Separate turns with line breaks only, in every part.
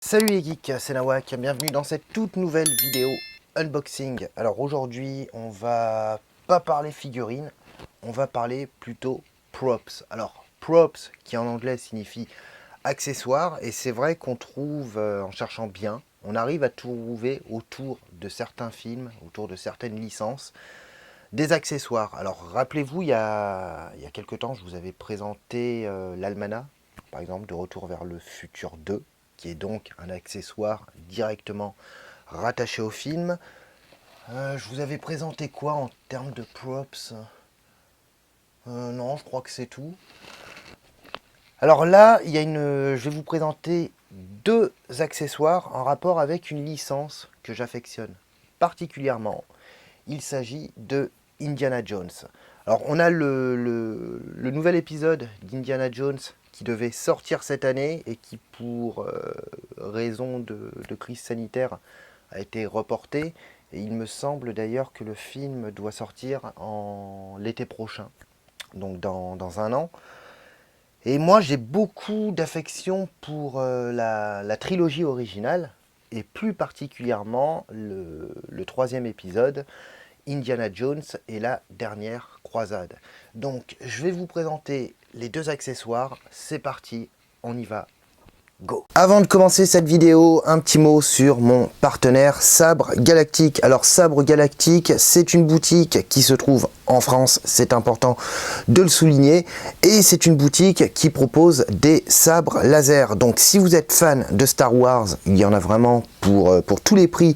Salut les geeks, c'est Nawak, bienvenue dans cette toute nouvelle vidéo unboxing. Alors aujourd'hui, on va pas parler figurines, on va parler plutôt props. Alors props qui en anglais signifie accessoires, et c'est vrai qu'on trouve, en cherchant bien, on arrive à trouver autour de certains films, autour de certaines licences, des accessoires. Alors rappelez-vous, il y a quelques temps, je vous avais présenté l'Almanach, par exemple, de Retour vers le futur 2, qui est donc un accessoire directement rattaché au film. Je vous avais présenté quoi en termes de props? Non, je crois que c'est tout. Alors là, je vais vous présenter deux accessoires en rapport avec une licence que j'affectionne particulièrement. Il s'agit de Indiana Jones. Alors on a le nouvel épisode d'Indiana Jones qui devait sortir cette année et qui pour raison de crise sanitaire a été reporté. Et il me semble d'ailleurs que le film doit sortir en l'été prochain, donc dans un an. Et moi j'ai beaucoup d'affection pour la trilogie originale, et plus particulièrement le troisième épisode, Indiana Jones et la dernière croisade. Donc je vais vous présenter les deux accessoires, c'est parti, on y va. Go. Avant de commencer cette vidéo, un petit mot sur mon partenaire Sabre Galactique. Alors Sabre Galactique, c'est une boutique qui se trouve en France, c'est important de le souligner, et c'est une boutique qui propose des sabres laser. Donc si vous êtes fan de Star Wars, il y en a vraiment pour tous les prix,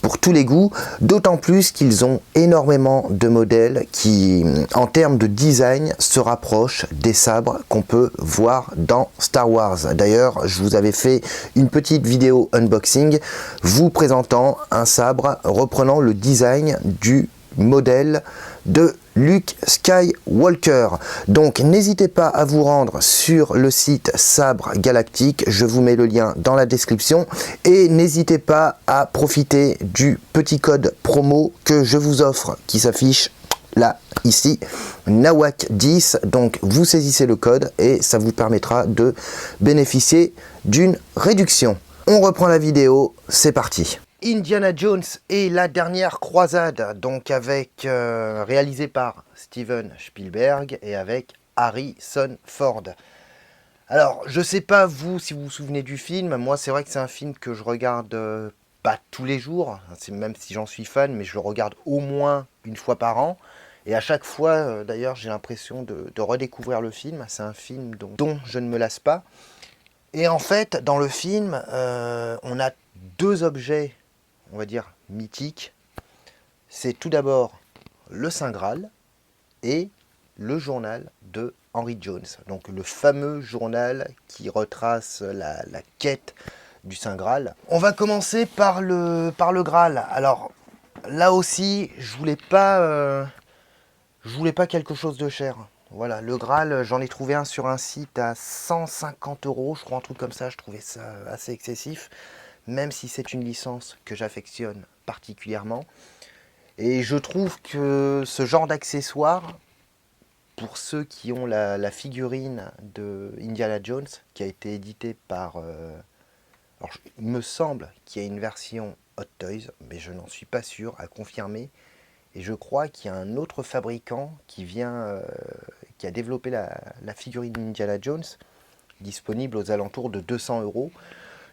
pour tous les goûts, d'autant plus qu'ils ont énormément de modèles qui, en termes de design, se rapprochent des sabres qu'on peut voir dans Star Wars. D'ailleurs, je vous avais fait une petite vidéo unboxing vous présentant un sabre reprenant le design du modèle de Luke Skywalker. Donc n'hésitez pas à vous rendre sur le site Sabre Galactique, je vous mets le lien dans la description, et n'hésitez pas à profiter du petit code promo que je vous offre qui s'affiche là, ici, Nawak10. Donc vous saisissez le code et ça vous permettra de bénéficier d'une réduction. On reprend la vidéo, c'est parti. Indiana Jones et la dernière croisade, donc réalisé par Steven Spielberg et avec Harrison Ford. Alors, je sais pas vous si vous vous souvenez du film, moi c'est vrai que c'est un film que je regarde pas tous les jours, même si j'en suis fan, mais je le regarde au moins une fois par an. Et à chaque fois, d'ailleurs, j'ai l'impression de redécouvrir le film. C'est un film dont je ne me lasse pas. Et en fait, dans le film, on a deux objets, on va dire, mythiques. C'est tout d'abord le Saint Graal et le journal de Henry Jones. Donc le fameux journal qui retrace la quête du Saint Graal. On va commencer par le Graal. Alors là aussi, je voulais pas quelque chose de cher. Voilà, le Graal, j'en ai trouvé un sur un site à 150 €, je crois, un truc comme ça. Je trouvais ça assez excessif, même si c'est une licence que j'affectionne particulièrement. Et je trouve que ce genre d'accessoire, pour ceux qui ont la figurine de Indiana Jones, qui a été éditée par... alors, il me semble qu'il y a une version Hot Toys, mais je n'en suis pas sûr, à confirmer. Et je crois qu'il y a un autre fabricant qui a développé la figurine Indiana Jones, disponible aux alentours de 200 €.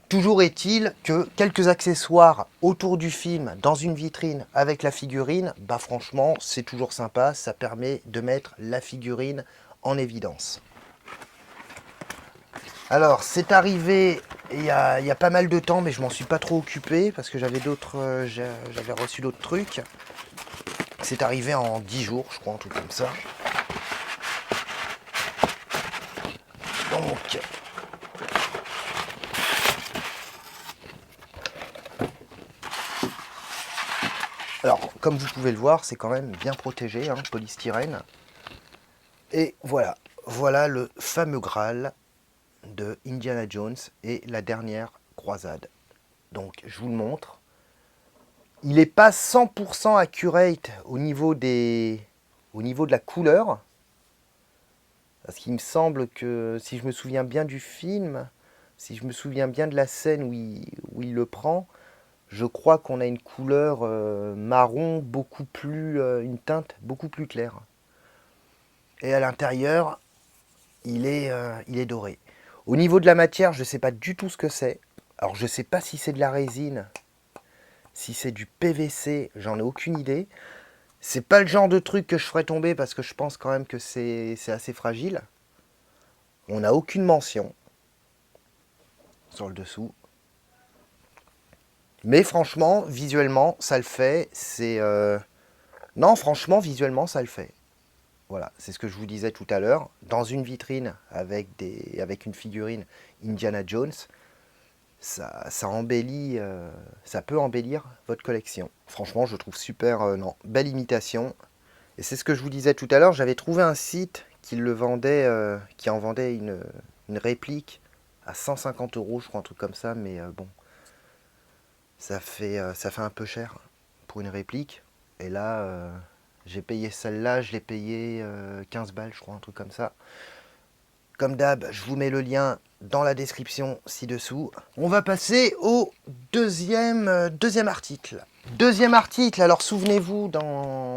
Toujours est-il que quelques accessoires autour du film, dans une vitrine avec la figurine, bah franchement, c'est toujours sympa, ça permet de mettre la figurine en évidence. Alors, c'est arrivé il y a pas mal de temps, mais je m'en suis pas trop occupé parce que j'avais reçu d'autres trucs. C'est arrivé en 10 jours, je crois, un truc comme ça. Donc, alors, comme vous pouvez le voir, c'est quand même bien protégé, hein, polystyrène. Et voilà, voilà le fameux Graal de Indiana Jones et la dernière croisade. Donc, je vous le montre. Il n'est pas 100% accurate au niveau de la couleur. Parce qu'il me semble que, si je me souviens bien du film, si je me souviens bien de la scène où il le prend, je crois qu'on a une couleur marron beaucoup plus, une teinte beaucoup plus claire. Et à l'intérieur, il est doré. Au niveau de la matière, je ne sais pas du tout ce que c'est. Alors je ne sais pas si c'est de la résine, si c'est du PVC, j'en ai aucune idée. C'est pas le genre de truc que je ferais tomber parce que je pense quand même que c'est assez fragile. On n'a aucune mention sur le dessous. Mais franchement, visuellement, ça le fait. Non, franchement, visuellement, ça le fait. Voilà, c'est ce que je vous disais tout à l'heure. Dans une vitrine avec une figurine Indiana Jones, ça embellit, ça peut embellir votre collection. Franchement, je trouve super, non, belle imitation. Et c'est ce que je vous disais tout à l'heure. J'avais trouvé un site qui le vendait, qui en vendait une réplique à 150 euros, je crois, un truc comme ça. Mais bon, ça fait un peu cher pour une réplique. Et là, j'ai payé celle-là, je l'ai payé 15 balles, je crois, un truc comme ça. Comme d'hab, je vous mets le lien dans la description ci-dessous. On va passer au deuxième article. Deuxième article, alors souvenez-vous,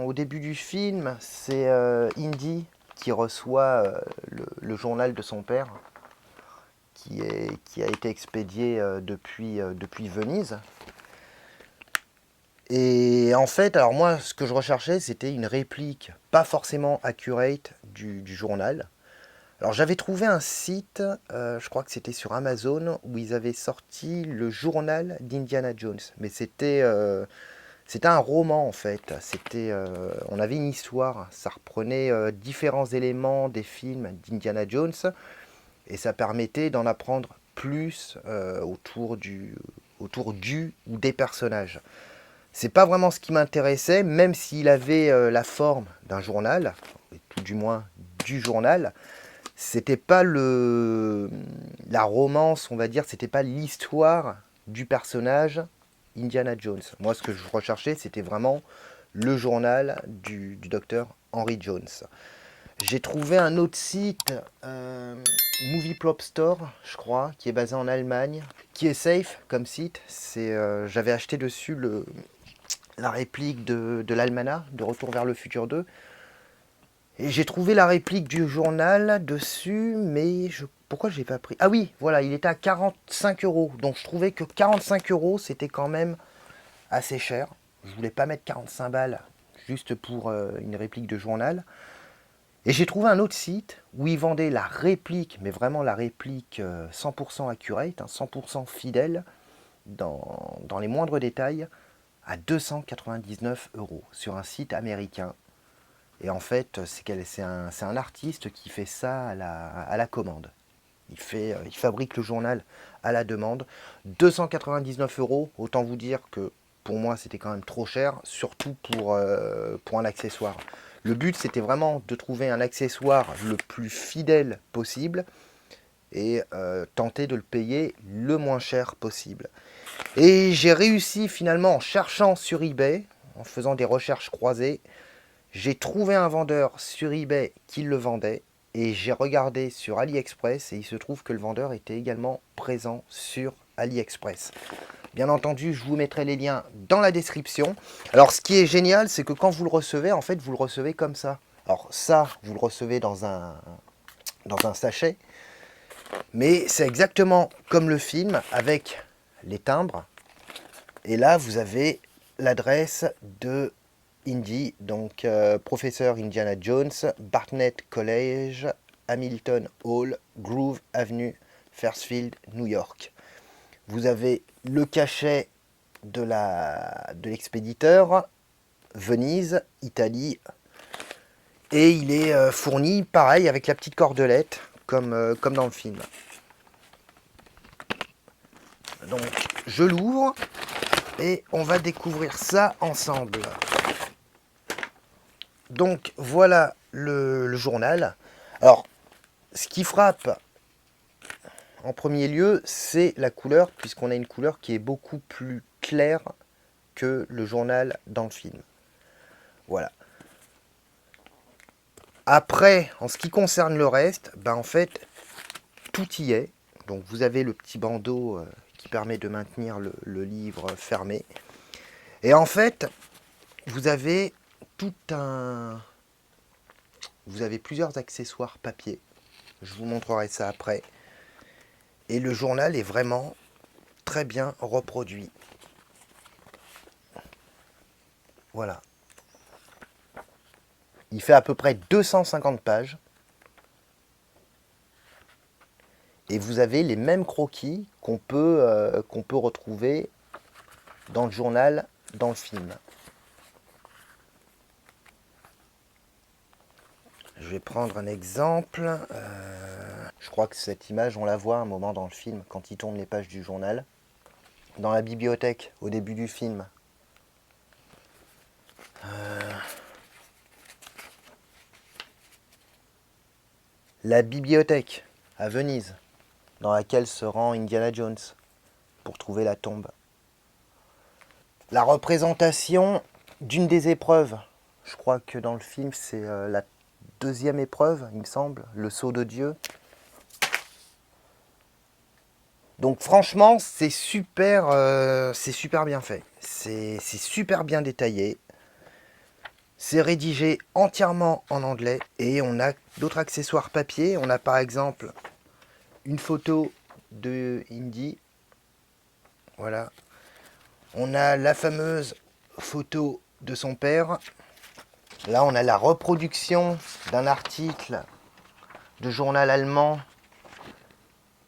au début du film, c'est Indy qui reçoit le journal de son père, qui a été expédié depuis Venise. Et en fait, alors moi, ce que je recherchais, c'était une réplique, pas forcément accurate, du journal. Alors j'avais trouvé un site, je crois que c'était sur Amazon, où ils avaient sorti le journal d'Indiana Jones. Mais c'était un roman en fait. On avait une histoire. Ça reprenait différents éléments des films d'Indiana Jones et ça permettait d'en apprendre plus autour du ou des personnages. C'est pas vraiment ce qui m'intéressait, même s'il avait la forme d'un journal, tout du moins du journal. C'était pas la romance, on va dire, c'était pas l'histoire du personnage Indiana Jones. Moi, ce que je recherchais, c'était vraiment le journal du docteur Henry Jones. J'ai trouvé un autre site, Movie Plop Store, je crois, qui est basé en Allemagne, qui est safe comme site. J'avais acheté dessus la réplique de l'Almanach, de Retour vers le futur 2. Et j'ai trouvé la réplique du journal dessus, mais pourquoi je l'ai pas pris? Ah oui, voilà, il était à 45 euros. Donc je trouvais que 45 euros, c'était quand même assez cher. Je voulais pas mettre 45 balles juste pour une réplique de journal. Et j'ai trouvé un autre site où ils vendaient la réplique, mais vraiment la réplique 100% accurate, 100% fidèle, dans les moindres détails, à 299 euros sur un site américain. Et en fait, c'est un artiste qui fait ça à la commande. Il fabrique le journal à la demande. 299 euros, autant vous dire que pour moi c'était quand même trop cher, surtout pour un accessoire. Le but c'était vraiment de trouver un accessoire le plus fidèle possible et tenter de le payer le moins cher possible. Et j'ai réussi finalement en cherchant sur eBay, en faisant des recherches croisées, j'ai trouvé un vendeur sur eBay qui le vendait et j'ai regardé sur AliExpress et il se trouve que le vendeur était également présent sur AliExpress. Bien entendu, je vous mettrai les liens dans la description. Alors ce qui est génial, c'est que quand vous le recevez, en fait, vous le recevez comme ça. Alors ça, vous le recevez dans un sachet, mais c'est exactement comme le film avec les timbres. Et là, vous avez l'adresse de Indy, donc professeur Indiana Jones, Barnett College, Hamilton Hall, Grove Avenue, Fairfield, New York. Vous avez le cachet de l'expéditeur, Venise, Italie, et il est fourni pareil avec la petite cordelette, comme dans le film. Donc je l'ouvre et on va découvrir ça ensemble. Donc voilà le journal. Alors, ce qui frappe en premier lieu, c'est la couleur, puisqu'on a une couleur qui est beaucoup plus claire que le journal dans le film. Voilà. Après, en ce qui concerne le reste, ben en fait, tout y est. Donc vous avez le petit bandeau qui permet de maintenir le livre fermé. Et en fait, vous avez vous avez plusieurs accessoires papier. Je vous montrerai ça après. Et le journal est vraiment très bien reproduit. Voilà. Il fait à peu près 250 pages. Et vous avez les mêmes croquis qu'on peut retrouver dans le journal, dans le film. Je vais prendre un exemple. Je crois que cette image, on la voit un moment dans le film, quand il tourne les pages du journal. Dans la bibliothèque, au début du film. La bibliothèque, à Venise, dans laquelle se rend Indiana Jones pour trouver la tombe. La représentation d'une des épreuves. Je crois que dans le film, c'est la deuxième épreuve, il me semble, le sceau de Dieu. Donc franchement, c'est super bien fait. C'est super bien détaillé. C'est rédigé entièrement en anglais et on a d'autres accessoires papier. On a par exemple une photo de Indy. Voilà. On a la fameuse photo de son père. Là, on a la reproduction d'un article de journal allemand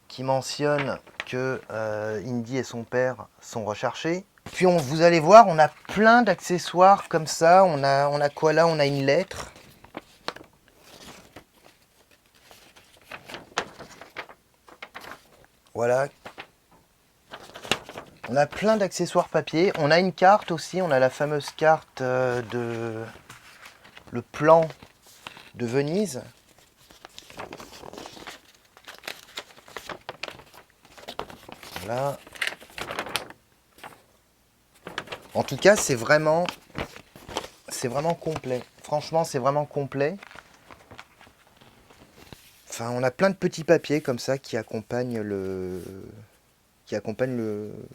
qui mentionne que Indy et son père sont recherchés. Puis vous allez voir, on a plein d'accessoires comme ça. On a quoi là? On a une lettre. Voilà. On a plein d'accessoires papier. On a une carte aussi. On a la fameuse carte de le plan de Venise. Voilà. En tout cas, c'est vraiment complet. Franchement, c'est vraiment complet. Enfin, on a plein de petits papiers comme ça qui accompagnent le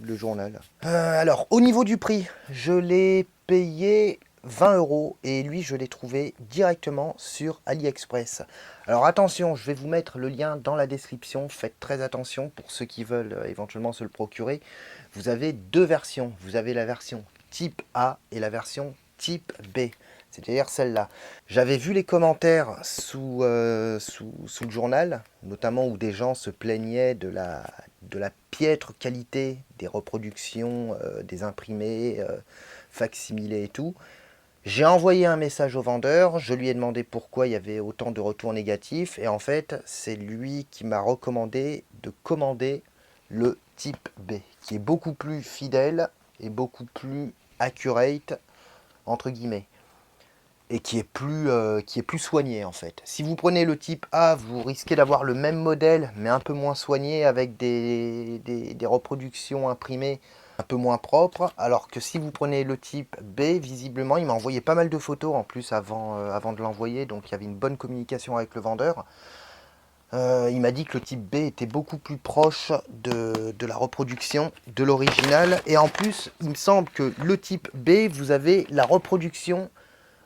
journal. Alors, au niveau du prix, je l'ai payé 20 € et lui, je l'ai trouvé directement sur AliExpress. Alors attention, je vais vous mettre le lien dans la description. Faites très attention pour ceux qui veulent éventuellement se le procurer. Vous avez deux versions. Vous avez la version type A et la version type B. C'est-à-dire celle-là. J'avais vu les commentaires sous le journal, notamment où des gens se plaignaient de la piètre qualité des reproductions, des imprimés, facsimilés et tout. J'ai envoyé un message au vendeur, je lui ai demandé pourquoi il y avait autant de retours négatifs, et en fait, c'est lui qui m'a recommandé de commander le type B, qui est beaucoup plus fidèle et beaucoup plus accurate, entre guillemets, et qui est plus soigné en fait. Si vous prenez le type A, vous risquez d'avoir le même modèle, mais un peu moins soigné, avec des reproductions imprimées un peu moins propres, alors que si vous prenez le type B, visiblement, il m'a envoyé pas mal de photos en plus avant de l'envoyer, donc il y avait une bonne communication avec le vendeur. Il m'a dit que le type B était beaucoup plus proche de la reproduction de l'original, et en plus, il me semble que le type B, vous avez la reproduction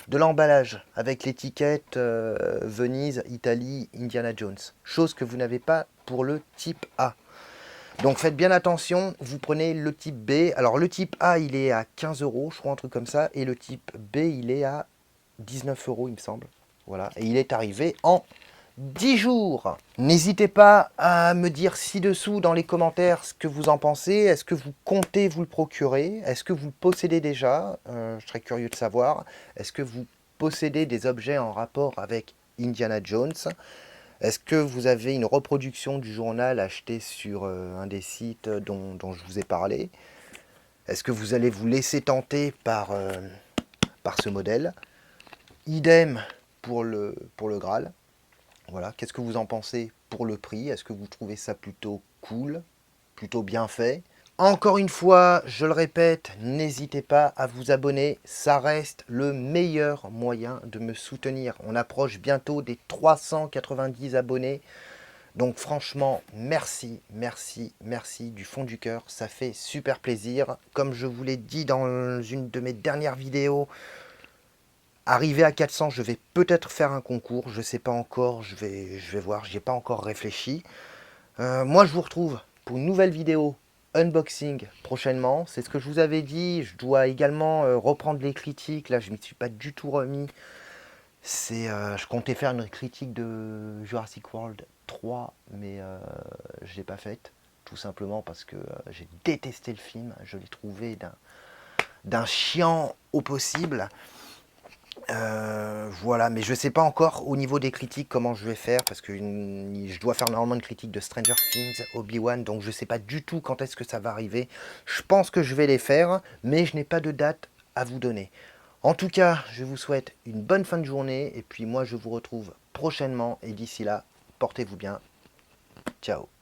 de l'emballage avec l'étiquette Venise, Italie, Indiana Jones. Chose que vous n'avez pas pour le type A. Donc faites bien attention, vous prenez le type B. Alors le type A, il est à 15 €, je crois, un truc comme ça. Et le type B, il est à 19 €, il me semble. Voilà. Et il est arrivé en 10 jours. N'hésitez pas à me dire ci-dessous dans les commentaires ce que vous en pensez. Est-ce que vous comptez vous le procurer? Est-ce que vous le possédez déjà? Je serais curieux de savoir. Est-ce que vous possédez des objets en rapport avec Indiana Jones? Est-ce que vous avez une reproduction du journal acheté sur un des sites dont je vous ai parlé? Est-ce que vous allez vous laisser tenter par ce modèle? Idem pour le Graal. Voilà, qu'est-ce que vous en pensez pour le prix? Est-ce que vous trouvez ça plutôt cool, plutôt bien fait? Encore une fois, je le répète, n'hésitez pas à vous abonner, ça reste le meilleur moyen de me soutenir. On approche bientôt des 390 abonnés, Donc franchement, merci, merci, merci du fond du cœur. Ça fait super plaisir. Comme je vous l'ai dit dans une de mes dernières vidéos, arrivé à 400, je vais peut-être faire un concours. Je sais pas encore, je vais voir, j'y ai pas encore réfléchi. Moi, je vous retrouve pour une nouvelle vidéo unboxing prochainement. C'est ce que je vous avais dit. Je dois également reprendre les critiques. Là, je ne m'y suis pas du tout remis. Je comptais faire une critique de Jurassic World 3, mais je ne l'ai pas faite. Tout simplement parce que j'ai détesté le film. Je l'ai trouvé d'un chiant au possible. Voilà, mais je sais pas encore au niveau des critiques comment je vais faire parce que je dois faire normalement une critique de Stranger Things, Obi-Wan, donc je sais pas du tout quand est-ce que ça va arriver. Je pense que je vais les faire, mais je n'ai pas de date à vous donner. En tout cas, je vous souhaite une bonne fin de journée et puis moi je vous retrouve prochainement et d'ici là, portez-vous bien. Ciao.